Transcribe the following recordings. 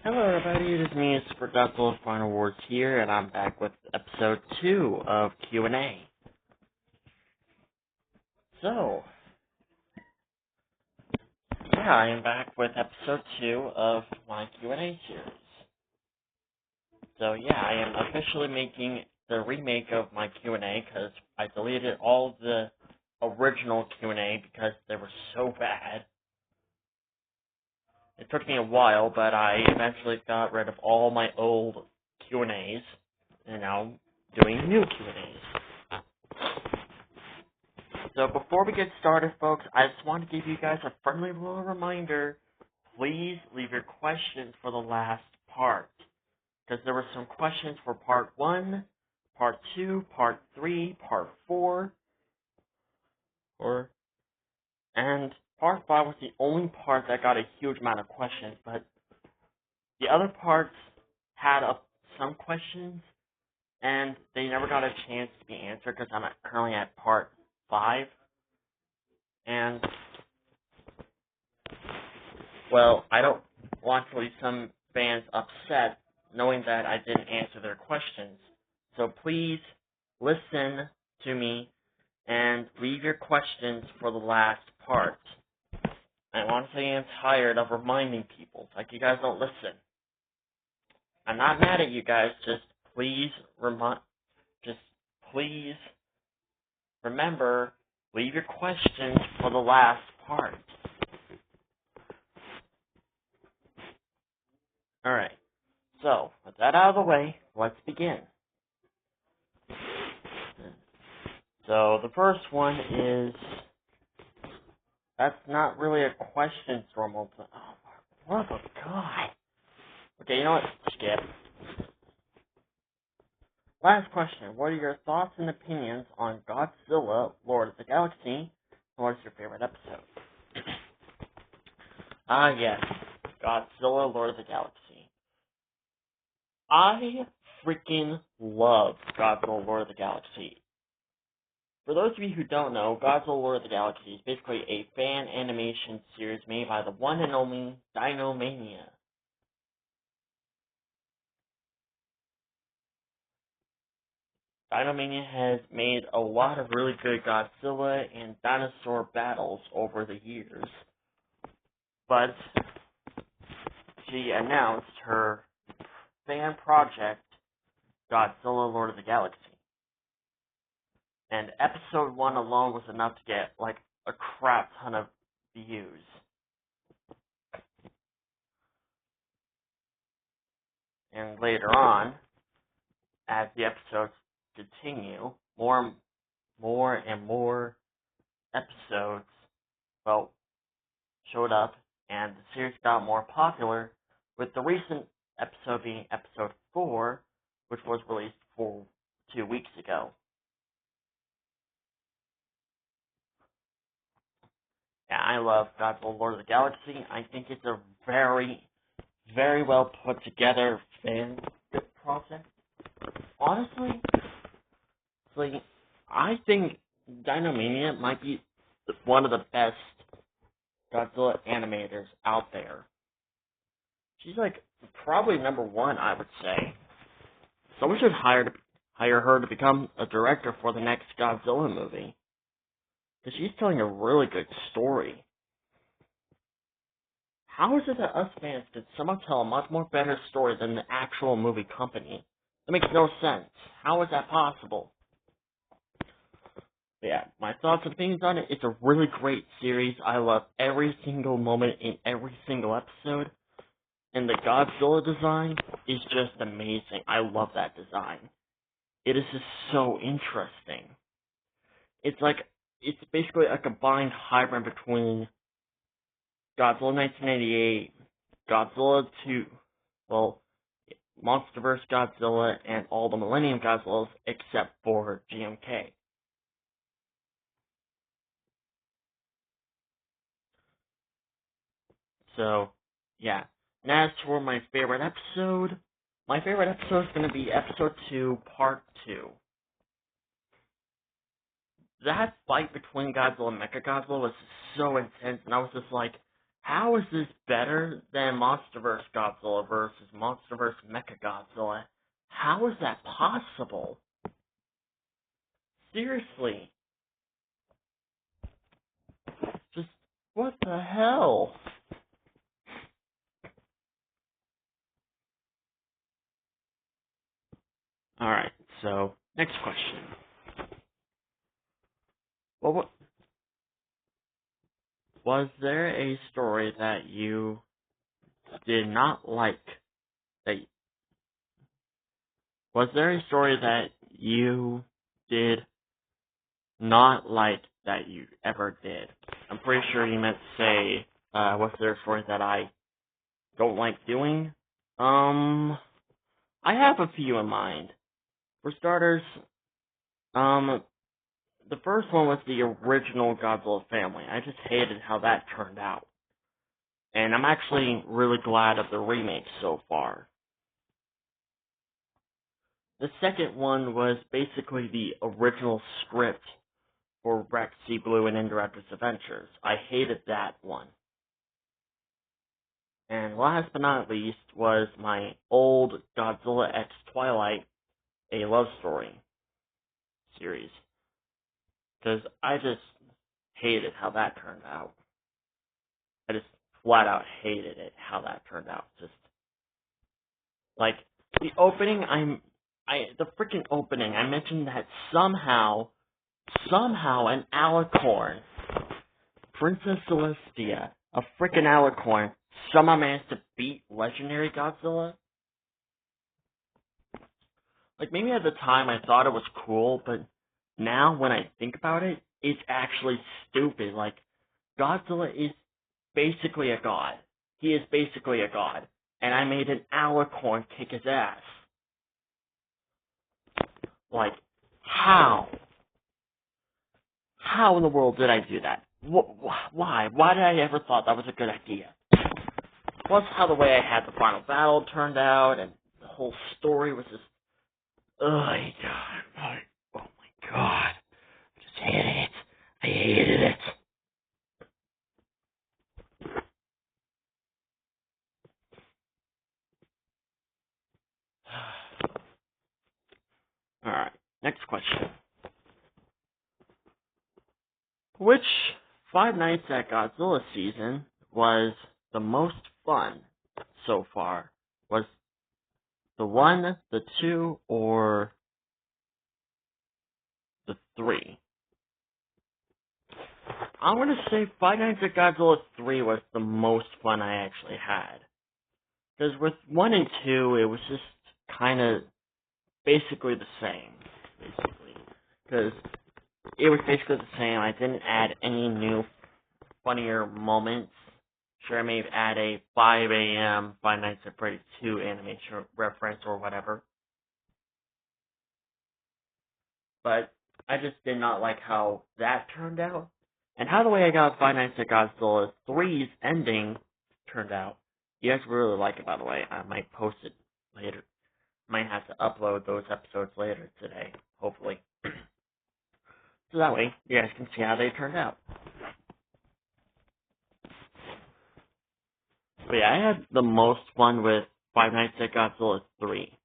Hello everybody, it is me, Super Godzilla Final Wars here, and I'm back with episode 2 of Q&A. So, yeah, I am back with episode 2 of my Q&A series. So yeah, I am officially making the remake of my Q&A, because I deleted all the original Q&A because they were so bad. It took me a while, but I eventually got rid of all my old Q&As, and now I'm doing new Q&As. So before we get started, folks, I just want to give you guys a friendly little reminder. Please leave your questions for the last part, because there were some questions for part 1, part 2, part 3, part 4, and part 5 was the only part that got a huge amount of questions, but the other parts had some questions, and they never got a chance to be answered because I'm currently at part 5. And, well, I don't want to leave some fans upset knowing that I didn't answer their questions. So please listen to me and leave your questions for the last part. I honestly am tired of reminding people, like you guys don't listen. I'm not mad at you guys, just please remember, leave your questions for the last part. Alright, so, with that out of the way, let's begin. So, the first one is, that's not really a question, Stormal. Oh, for the love of God. Okay, you know what? Skip. Last question. What are your thoughts and opinions on Godzilla, Lord of the Galaxy? And what is your favorite episode? Yes. Godzilla, Lord of the Galaxy. I freaking love Godzilla, Lord of the Galaxy. For those of you who don't know, Godzilla, Lord of the Galaxy is basically a fan animation series made by the one and only Dinomania. Dinomania has made a lot of really good Godzilla and dinosaur battles over the years, but she announced her fan project, Godzilla, Lord of the Galaxy. And episode 1 alone was enough to get, like, a crap ton of views. And later on, as the episodes continue, more and more episodes, showed up, and the series got more popular, with the recent episode being episode 4, which was released 2 weeks ago. Yeah, I love Godzilla Lord of the Galaxy. I think it's a very, very well put together fan project. Honestly, I think Dinomania might be one of the best Godzilla animators out there. She's like probably number 1, I would say. Someone should hire her to become a director for the next Godzilla movie, because she's telling a really good story. How is it that us fans could somehow tell a much more better story than the actual movie company? That makes no sense. How is that possible? But yeah, my thoughts and opinions on it. It's a really great series. I love every single moment in every single episode. And the Godzilla design is just amazing. I love that design. It is just so interesting. It's basically a combined hybrid between Godzilla 1988, Godzilla 2, MonsterVerse Godzilla, and all the Millennium Godzillas except for GMK. So, yeah. And as for my favorite episode is going to be episode 2, part 2. That fight between Godzilla and Mechagodzilla was so intense, and I was just like, How is this better than MonsterVerse Godzilla versus MonsterVerse Mechagodzilla? How is that possible? Seriously. Just, what the hell? Alright, so, next question. Well, was there a story that you did not like? Was there a story that you did not like that you ever did? I'm pretty sure you meant to say, was there a story that I don't like doing? I have a few in mind. For starters, the first one was the original Godzilla family. I just hated how that turned out. And I'm actually really glad of the remake so far. The second one was basically the original script for Rex, Sea Blue, and Indirectus Adventures. I hated that one. And last but not least was my old Godzilla X Twilight, A Love Story series. Because I just hated how that turned out. I just flat out hated it, how that turned out. Just, like, the opening, the freaking opening, I mentioned that somehow an alicorn, Princess Celestia, a freaking alicorn, somehow managed to beat legendary Godzilla. Like, maybe at the time I thought it was cool, but now when I think about it, it's actually stupid. Like, Godzilla is basically a god. He is basically a god. And I made an alicorn kick his ass. Like, how? How in the world did I do that? Why? Why did I ever thought that was a good idea? Plus, how the way I had the final battle turned out, and the whole story was just, oh my god, I just hated it. I hated it. Alright, next question. Which Five Nights at Godzilla season was the most fun so far? Was the 1, the 2, or the 3? I'm gonna say Five Nights at Godzilla 3 was the most fun I actually had. Because with 1 and 2, it was just kind of basically the same. Because it was basically the same. I didn't add any new, funnier moments. Sure, I may add a 5 a.m. Five Nights at Freddy's 2 animation reference or whatever. But I just did not like how that turned out. And how the way I got Five Nights at Godzilla 3's ending turned out. You guys really like it, by the way. I might post it later. Might have to upload those episodes later today, hopefully. So that way, you guys can see how they turned out. But yeah, I had the most fun with Five Nights at Godzilla 3.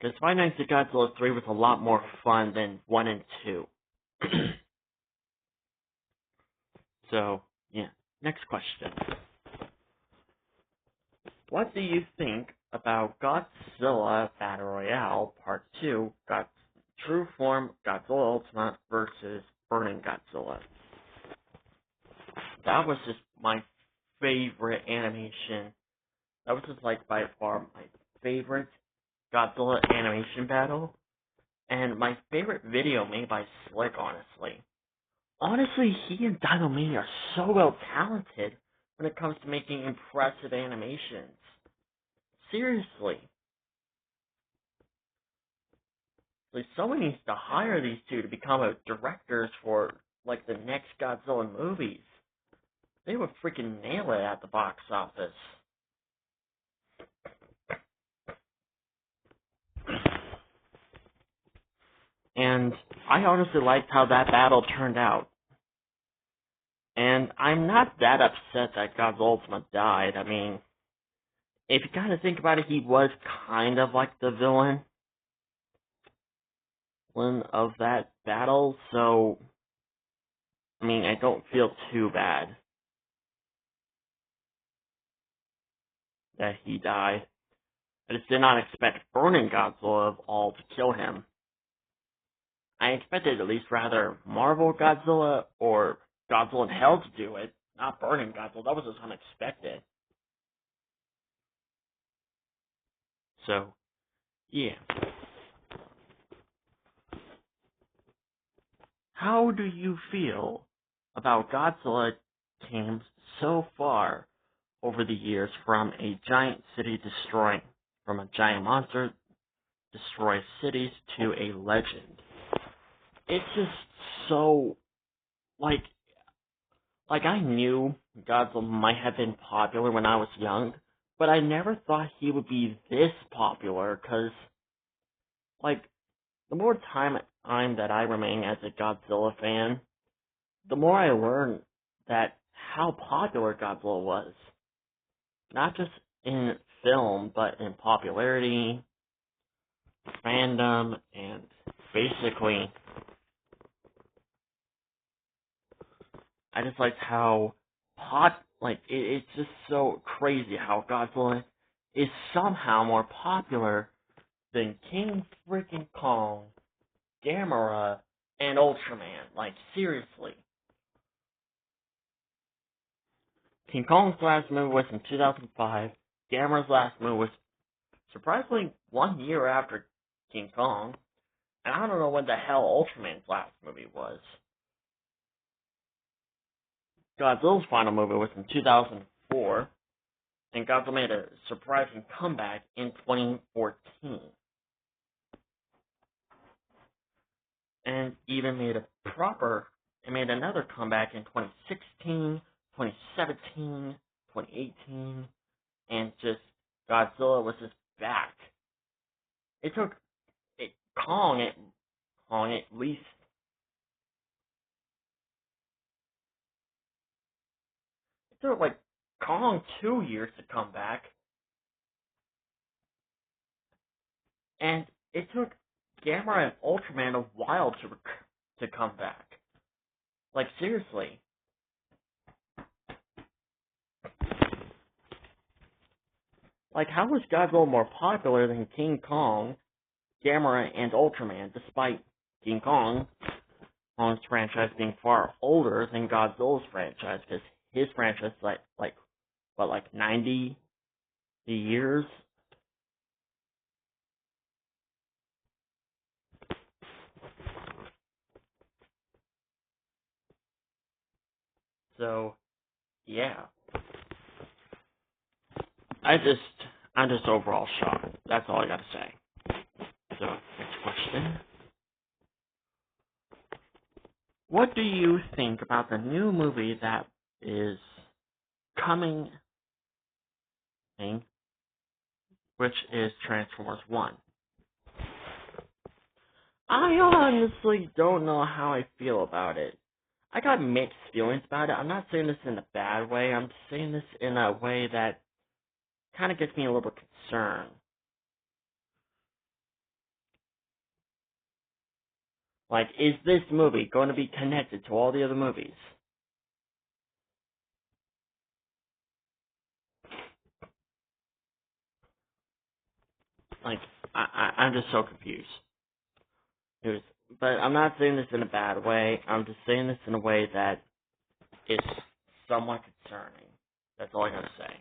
Because Five Nights at Godzilla 3 was a lot more fun than 1 and 2. So, yeah. Next question. What do you think about Godzilla Battle Royale Part 2, True Form Godzilla Ultimate versus Burning Godzilla? That was just my favorite animation. That was just like by far my favorite Godzilla animation battle. And my favorite video made by Slick, honestly. Honestly, he and Dino are so well talented when it comes to making impressive animations. Seriously. Like, someone needs to hire these two to become directors for, like, the next Godzilla movies. They would freaking nail it at the box office. And I honestly liked how that battle turned out. And I'm not that upset that Godzilla Ultimate died. I mean, if you kind of think about it, he was kind of like the villain of that battle, so, I mean, I don't feel too bad that he died. I just did not expect Burning Godzilla of all to kill him. I expected at least rather Marvel Godzilla or Godzilla in Hell to do it, not Burning Godzilla. That was just unexpected. So, yeah. How do you feel about Godzilla teams so far over the years from a giant city destroying, from a giant monster destroys cities to a legend? It's just so, like I knew Godzilla might have been popular when I was young, but I never thought he would be this popular, cause, like, the more time that I remain as a Godzilla fan, the more I learn that how popular Godzilla was. Not just in film, but in popularity, fandom, and basically, I just liked how it's just so crazy how Godzilla is somehow more popular than King freaking Kong, Gamera, and Ultraman. Like, seriously. King Kong's last movie was in 2005. Gamera's last movie was surprisingly 1 year after King Kong. And I don't know when the hell Ultraman's last movie was. Godzilla's final movie was in 2004. And Godzilla made a surprising comeback in 2014. And even made another comeback in 2016, 2017, 2018, and just Godzilla was just back. It took Kong at least it took like Kong 2 years to come back, and it took Gamera and Ultraman a while to come back. Like, seriously. Like, how was Godzilla more popular than King Kong, Gamera, and Ultraman, despite King Kong's franchise being far older than Godzilla's franchise, because his franchise is like 90 years? So, yeah. I'm just overall shocked. That's all I gotta say. So, next question. What do you think about the new movie that is coming, which is Transformers 1? I honestly don't know how I feel about it. I got mixed feelings about it. I'm not saying this in a bad way. I'm saying this in a way that kind of gets me a little bit concerned. Like, is this movie going to be connected to all the other movies? Like, I'm just so confused. But I'm not saying this in a bad way. I'm just saying this in a way that is somewhat concerning. That's all I gotta say.